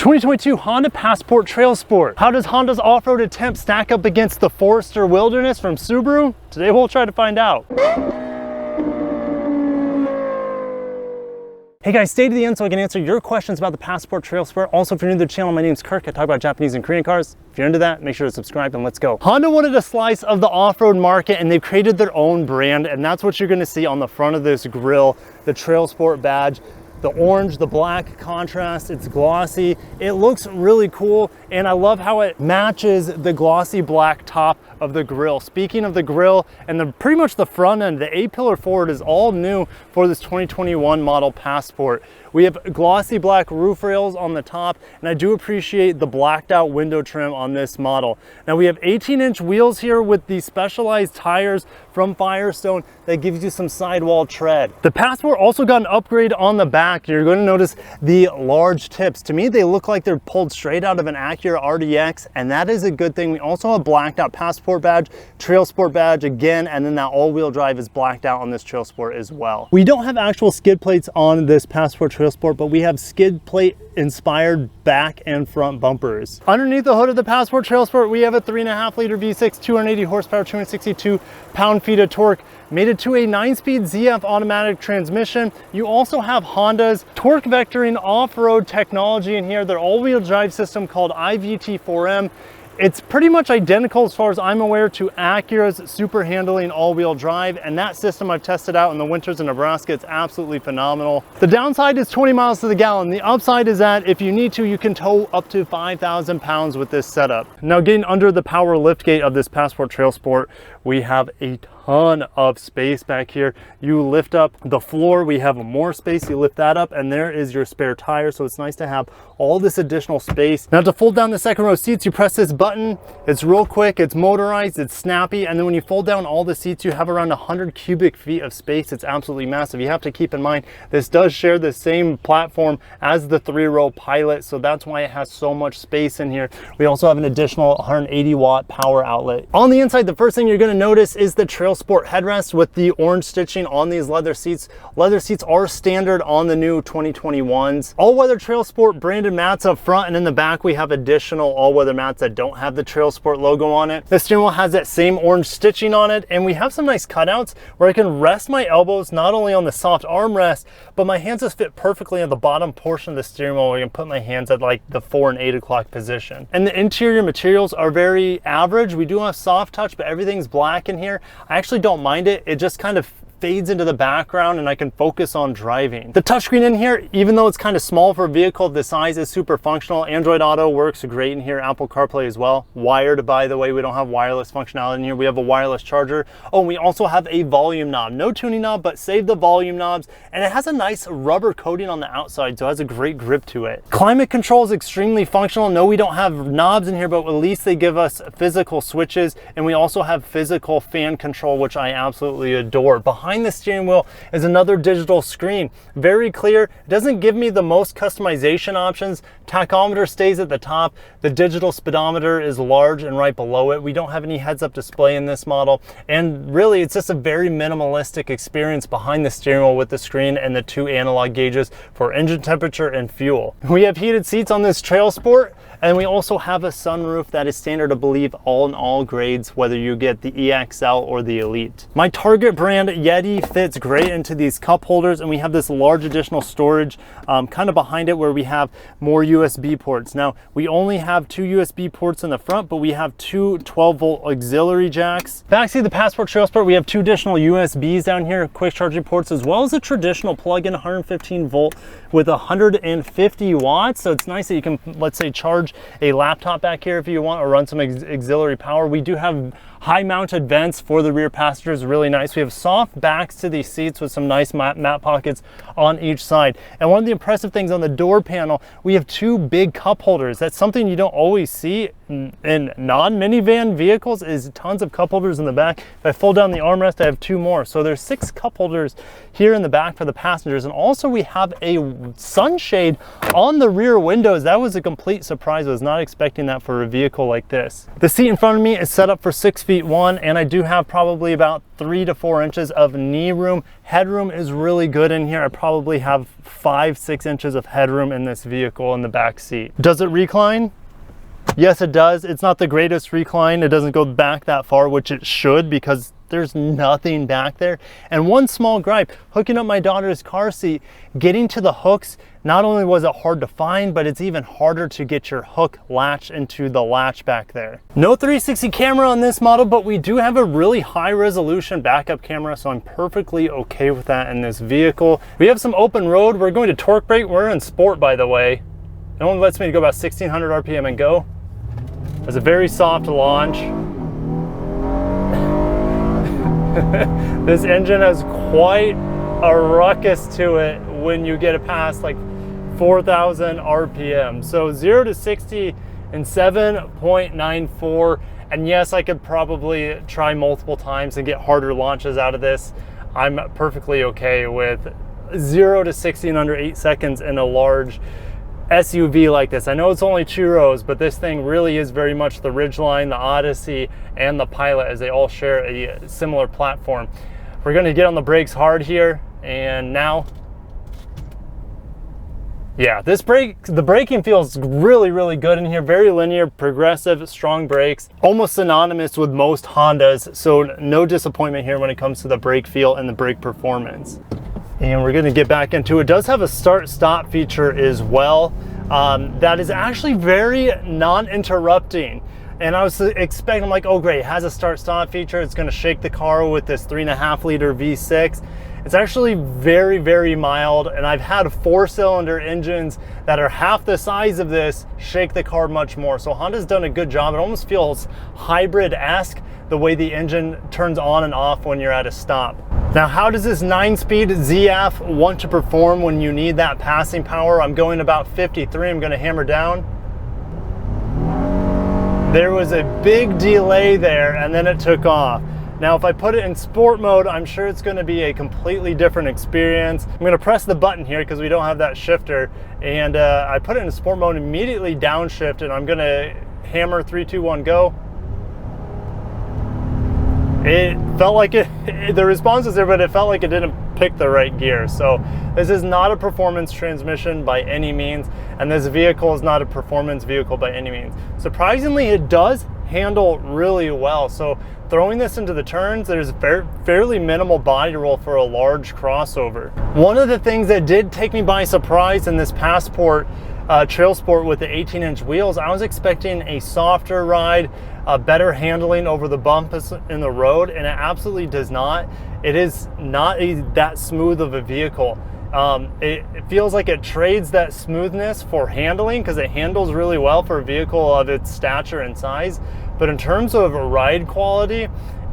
2022 Honda Passport TrailSport. How does Honda's off-road attempt stack up against the Forester Wilderness from Subaru? Today we'll try to find out. Hey guys, stay to the end so I can answer your questions about the Passport TrailSport. Also, if you're new to the channel, my name's Kirk. I talk about Japanese and Korean cars. If you're into that, make sure to subscribe and let's go. Honda wanted a slice of the off-road market and they've created their own brand, and that's what you're gonna see on the front of this grille, the TrailSport badge. The orange, the black contrast, it's glossy. It looks really cool, and I love how it matches the glossy black top of the grille. Speaking of the grille and pretty much the front end, the A-pillar forward is all new for this 2021 model Passport. We have glossy black roof rails on the top, and I do appreciate the blacked out window trim on this model. Now we have 18-inch wheels here with the specialized tires from Firestone that gives you some sidewall tread. The Passport also got an upgrade on the back. You're going to notice the large tips. To me, they look like they're pulled straight out of an Acura RDX, and that is a good thing. We also have blacked out Passport badge, TrailSport badge again, and then that all-wheel drive is blacked out on this TrailSport as well. We don't have actual skid plates on this Passport TrailSport, but we have skid plate inspired back and front bumpers. Underneath the hood of the Passport TrailSport, we have a 3.5 liter V6, 280 horsepower, 262 pound-feet of torque, mated to a 9-speed ZF automatic transmission. You also have Honda's torque vectoring off-road technology in here, their all-wheel drive system called IVT4M. It's pretty much identical, as far as I'm aware, to Acura's super handling all-wheel drive, and that system I've tested out in the winters in Nebraska. It's absolutely phenomenal. The downside is 20 miles to the gallon. The upside is that if you need to, you can tow up to 5,000 pounds with this setup. Now, getting under the power liftgate of this Passport TrailSport, we have a ton of space back here. You lift up the floor, we have more space, you lift that up, and there is your spare tire. So it's nice to have all this additional space. Now, to fold down the second row seats, you press this button. It's real quick, it's motorized, it's snappy, and then when you fold down all the seats, you have around 100 cubic feet of space. It's absolutely massive. You have to keep in mind, this does share the same platform as the 3-row Pilot, so that's why it has so much space in here. We also have an additional 180 watt power outlet. On the inside, the first thing you're going to notice is the TrailSport headrest with the orange stitching on these leather seats. Leather seats are standard on the new 2021s. All-weather TrailSport branded mats up front, and in the back we have additional all-weather mats that don't have the TrailSport logo on it. The steering wheel has that same orange stitching on it, and we have some nice cutouts where I can rest my elbows not only on the soft armrest, but my hands just fit perfectly on the bottom portion of the steering wheel where I can put my hands at like the 4 and 8 o'clock position. And the interior materials are very average. We do have soft touch, but everything's black in here. I actually don't mind it. It just kind of fades into the background and I can focus on driving. The touchscreen in here, even though it's kind of small for a vehicle of this size, is super functional. Android Auto works great in here, Apple CarPlay as well. Wired, by the way, we don't have wireless functionality in here. We have a wireless charger. Oh, and we also have a volume knob. No tuning knob, but save the volume knobs, and it has a nice rubber coating on the outside, so it has a great grip to it. Climate control is extremely functional. No, we don't have knobs in here, but at least they give us physical switches, and we also have physical fan control, which I absolutely adore. Behind the steering wheel is another digital screen, very clear. It doesn't give me the most customization options. Tachometer stays at the top. The digital speedometer is large and right below it. We don't have any heads-up display in this model, and really it's just a very minimalistic experience behind the steering wheel with the screen and the 2 analog gauges for engine temperature and fuel. We have heated seats on this TrailSport, and we also have a sunroof that is standard, I believe, in all grades, whether you get the EXL or the Elite. My Target brand Yeti fits great into these cup holders, and we have this large additional storage kind of behind it where we have more USB ports. Now, we only have 2 USB ports in the front, but we have 2 12-volt auxiliary jacks. Backseat of the Passport TrailSport, we have 2 additional USBs down here, quick charging ports, as well as a traditional plug-in 115 volt with 150 watts. So it's nice that you can, let's say, charge a laptop back here if you want, or run some auxiliary power. We do have high mounted vents for the rear passengers, really nice. We have soft backs to these seats with some nice mat pockets on each side. And one of the impressive things on the door panel, we have 2 big cup holders. That's something you don't always see in non-minivan vehicles, is tons of cup holders in the back. If I fold down the armrest, I have 2 more. So there's 6 cup holders here in the back for the passengers. And also we have a sunshade on the rear windows. That was a complete surprise. I was not expecting that for a vehicle like this. The seat in front of me is set up for 6 6'1", and I do have probably about 3 to 4 inches of knee room. Headroom is really good in here. I probably have 5-6 inches of headroom in this vehicle in the back seat. Does it recline? Yes, it does. It's not the greatest recline. It doesn't go back that far, which it should, because there's nothing back there. And one small gripe, hooking up my daughter's car seat, getting to the hooks, not only was it hard to find, but it's even harder to get your hook latch into the latch back there. No 360 camera on this model, but we do have a really high resolution backup camera, so I'm perfectly okay with that in this vehicle. We have some open road. We're going to torque brake. We're in sport, by the way. It only lets me go about 1600 RPM and go. It's a very soft launch. This engine has quite a ruckus to it when you get it past like 4,000 RPM. So 0 to 60 in 7.94. And yes, I could probably try multiple times and get harder launches out of this. I'm perfectly okay with 0 to 60 in under 8 seconds in a large SUV like this. I know it's only 2 rows, but this thing really is very much the Ridgeline, the Odyssey, and the Pilot, as they all share a similar platform. We're going to get on the brakes hard here, and now, yeah, the braking feels really, really good in here. Very linear, progressive, strong brakes, almost synonymous with most Hondas, so no disappointment here when it comes to the brake feel and the brake performance. And we're going to get back into it. It does have a start-stop feature as well. That is actually very non-interrupting. And I was expecting, I'm like, oh great, it has a start-stop feature. It's going to shake the car with this 3.5 liter V6. It's actually very, very mild. And I've had 4-cylinder engines that are half the size of this shake the car much more. So Honda's done a good job. It almost feels hybrid-esque, the way the engine turns on and off when you're at a stop. Now, how does this 9-speed ZF want to perform when you need that passing power? I'm going about 53. I'm going to hammer down. There was a big delay there, and then it took off. Now, if I put it in sport mode, I'm sure it's going to be a completely different experience. I'm going to press the button here because we don't have that shifter, and I put it in sport mode, immediately downshift, and I'm going to hammer 3, 2, 1, go. It felt like the response was there, but it felt like it didn't pick the right gear. So this is not a performance transmission by any means, and this vehicle is not a performance vehicle by any means. Surprisingly, it does handle really well. So throwing this into the turns, there's fairly minimal body roll for a large crossover. One of the things that did take me by surprise in this Passport TrailSport with the 18-inch wheels, I was expecting a softer ride, better handling over the bumps in the road, and it absolutely does not. It is not that smooth of a vehicle. It feels like it trades that smoothness for handling, because it handles really well for a vehicle of its stature and size. But in terms of ride quality,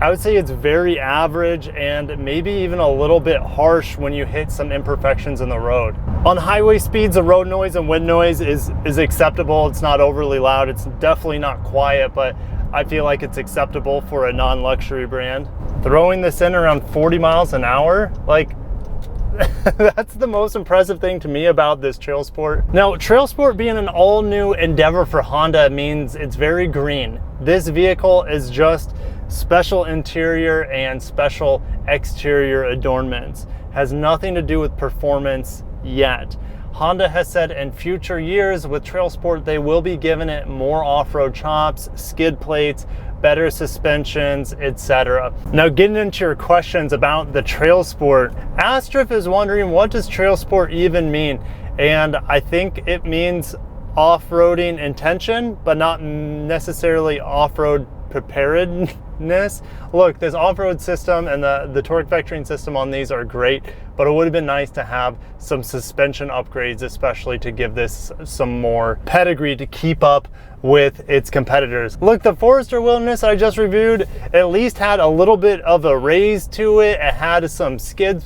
I would say it's very average and maybe even a little bit harsh when you hit some imperfections in the road. On highway speeds, the road noise and wind noise is acceptable. It's not overly loud. It's definitely not quiet, but I feel like it's acceptable for a non-luxury brand. Throwing this in around 40 miles an hour, like, that's the most impressive thing to me about this TrailSport. Now, TrailSport being an all-new endeavor for Honda means it's very green. This vehicle is just special interior and special exterior adornments. Has nothing to do with performance yet. Honda has said in future years with TrailSport they will be giving it more off-road chops, skid plates, better suspensions, etc. Now, getting into your questions about the TrailSport, Astrif is wondering, what does TrailSport even mean? And I think it means off-roading intention, but not necessarily off-road preparedness. Look, this off-road system and the torque vectoring system on these are great, but it would have been nice to have some suspension upgrades, especially to give this some more pedigree to keep up with its competitors. Look, the Forester Wilderness I just reviewed at least had a little bit of a raise to it. It had some skid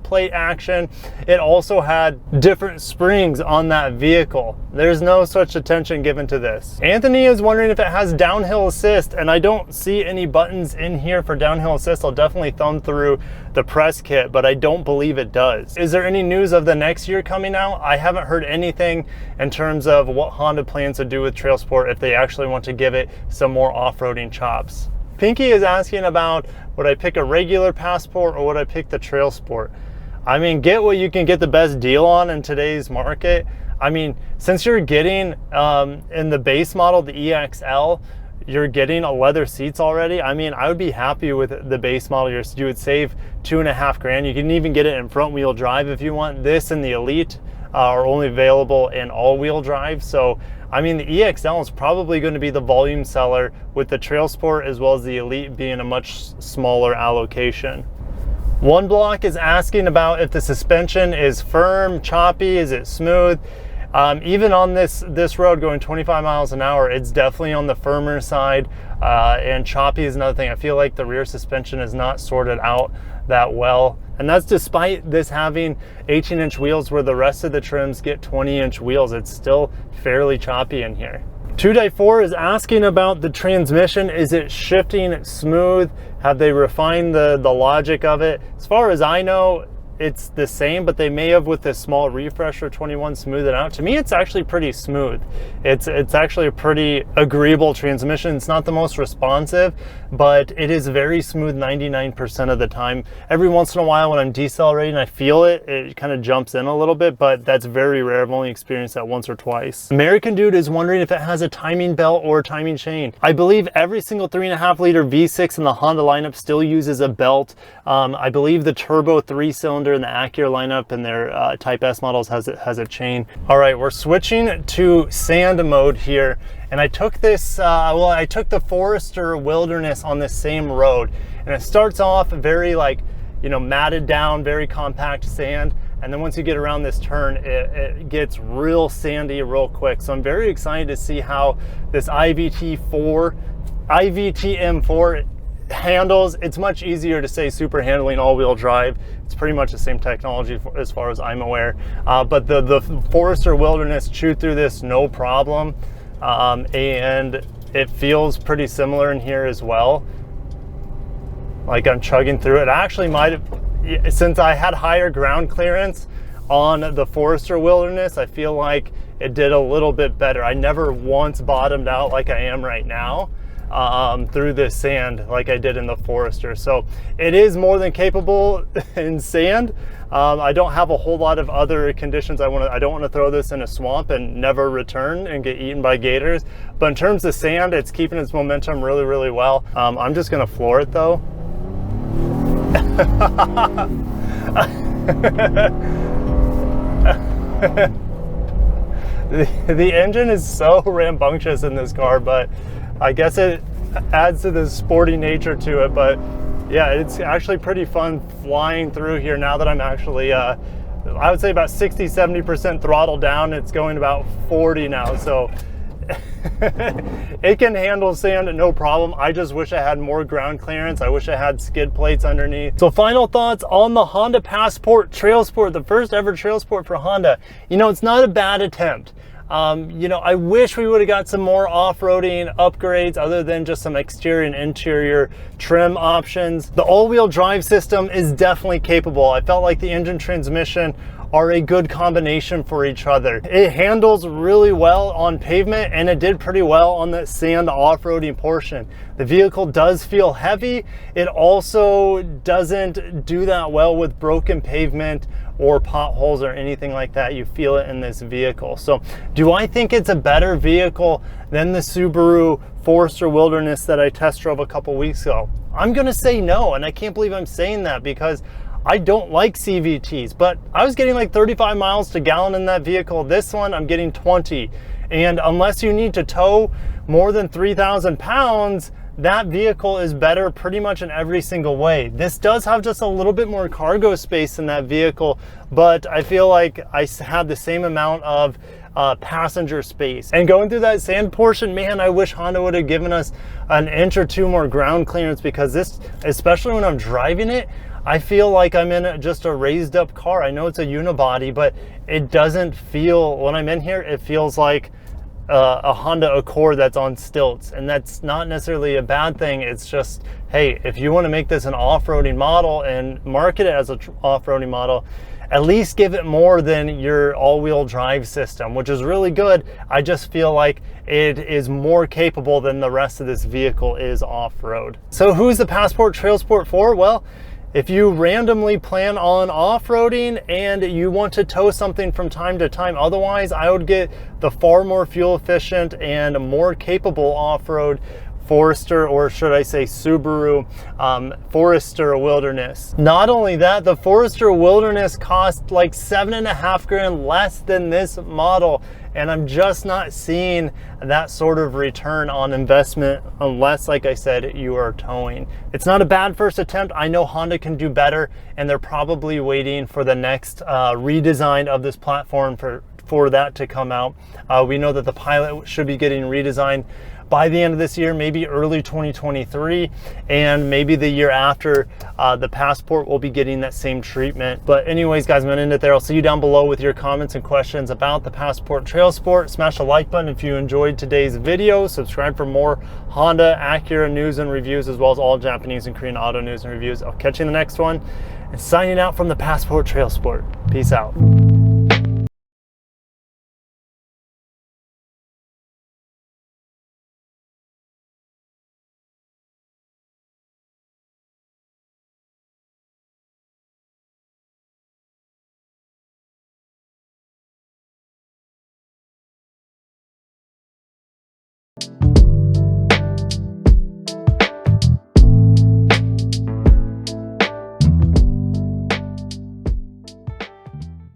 plate action. It also had different springs on that vehicle. There's no such attention given to this. Anthony is wondering if it has downhill assist, and I don't see any buttons in here for downhill assist. I'll definitely thumb through the press kit, but I don't believe it does. Is there any news of the next year coming out? I haven't heard anything in terms of what Honda plans to do with TrailSport, if they actually want to give it some more off-roading chops. Pinky is asking about, would I pick a regular Passport or would I pick the TrailSport? I mean, get what you can get the best deal on in today's market. I mean, since you're getting in the base model, the EXL, you're getting a leather seats already. I mean, I would be happy with the base model. You would save $2.5 grand. You can even get it in front wheel drive if you want. This and the Elite are only available in all-wheel drive. So, I mean, the EXL is probably going to be the volume seller, with the TrailSport as well as the Elite being a much smaller allocation. One Block is asking about if the suspension is firm, choppy, is it smooth? Even on this road going 25 miles an hour, it's definitely on the firmer side, and choppy is another thing. I feel like the rear suspension is not sorted out that well, and that's despite this having 18-inch wheels where the rest of the trims get 20-inch wheels. It's still fairly choppy in here. 2-4 is asking about the transmission. Is it shifting smooth? Have they refined the logic of it? As far as I know, it's the same, but they may have, with this small refresher 21, smooth it out. To me, it's actually pretty smooth. It's actually a pretty agreeable transmission. It's not the most responsive, but it is very smooth 99% of the time. Every once in a while when I'm decelerating, I feel it kind of jumps in a little bit, but that's very rare. I've only experienced that once or twice. American Dude is wondering if it has a timing belt or a timing chain. I believe every single 3.5-liter V6 in the Honda lineup still uses a belt. I believe the turbo 3-cylinder in the Acura lineup and their Type S models has a chain. All right, we're switching to sand mode here, and I took this well, I took the Forester Wilderness on this same road, and it starts off very, like, you know, matted down, very compact sand, and then once you get around this turn, it gets real sandy real quick. So I'm very excited to see how this IVT-M4 handles. It's much easier to say super handling all-wheel drive. It's pretty much the same technology as far as I'm aware, but the Forester Wilderness chewed through this no problem, and it feels pretty similar in here as well. Like I'm chugging through it. I actually might have, since I had higher ground clearance on the Forester Wilderness, I feel like it did a little bit better. I never once bottomed out like I am right now through this sand like I did in the Forester. So it is more than capable in sand. I don't have a whole lot of other conditions. I don't want to throw this in a swamp and never return and get eaten by gators. But in terms of sand, it's keeping its momentum really, really well. I'm just going to floor it though. The engine is so rambunctious in this car, but I guess it adds to the sporty nature to it. But yeah, it's actually pretty fun flying through here now that I'm actually, I would say about 60–70% throttle down. It's going about 40 now, so it can handle sand no problem. I just wish I had more ground clearance. I wish I had skid plates underneath. So final thoughts on the Honda Passport TrailSport, the first ever TrailSport for Honda. You know, it's not a bad attempt. You know, I wish we would have got some more off-roading upgrades other than just some exterior and interior trim options. The all-wheel drive system is definitely capable. I felt like the engine, transmission are a good combination for each other. It handles really well on pavement, and it did pretty well on the sand off-roading portion. The vehicle does feel heavy. It also doesn't do that well with broken pavement or potholes or anything like that. You feel it in this vehicle. So do I think it's a better vehicle than the Subaru Forester Wilderness that I test drove a couple weeks ago? I'm gonna say no, and I can't believe I'm saying that because I don't like CVTs, but I was getting like 35 miles to gallon in that vehicle. This one, I'm getting 20. And unless you need to tow more than 3,000 pounds, that vehicle is better pretty much in every single way. This does have just a little bit more cargo space in that vehicle, but I feel like I had the same amount of passenger space. And going through that sand portion, man, I wish Honda would have given us an inch or two more ground clearance, because this, especially when I'm driving it, I feel like I'm in just a raised up car. I know it's a unibody, but it doesn't feel, when I'm in here, it feels like a Honda Accord that's on stilts, and that's not necessarily a bad thing. It's just, hey, if you want to make this an off-roading model and market it as an off-roading model, at least give it more than your all-wheel drive system, which is really good. I just feel like it is more capable than the rest of this vehicle is off-road. So who's the Passport TrailSport for? Well, if you randomly plan on off-roading and you want to tow something from time to time, otherwise I would get the far more fuel efficient and more capable off-road Forester, or should I say Subaru Forester Wilderness. Not only that, the Forester Wilderness cost like $7.5 grand less than this model, and I'm just not seeing that sort of return on investment unless, like I said, you are towing. It's not a bad first attempt. I know Honda can do better, and they're probably waiting for the next redesign of this platform for that to come out. We know that the Pilot should be getting redesigned by the end of this year, maybe early 2023, and maybe the year after, the Passport will be getting that same treatment. But anyways, guys, I'm gonna end it there. I'll see you down below with your comments and questions about the Passport TrailSport. Smash the like button if you enjoyed today's video. Subscribe for more Honda, Acura news and reviews, as well as all Japanese and Korean auto news and reviews. I'll catch you in the next one. And signing out from the Passport TrailSport. Peace out.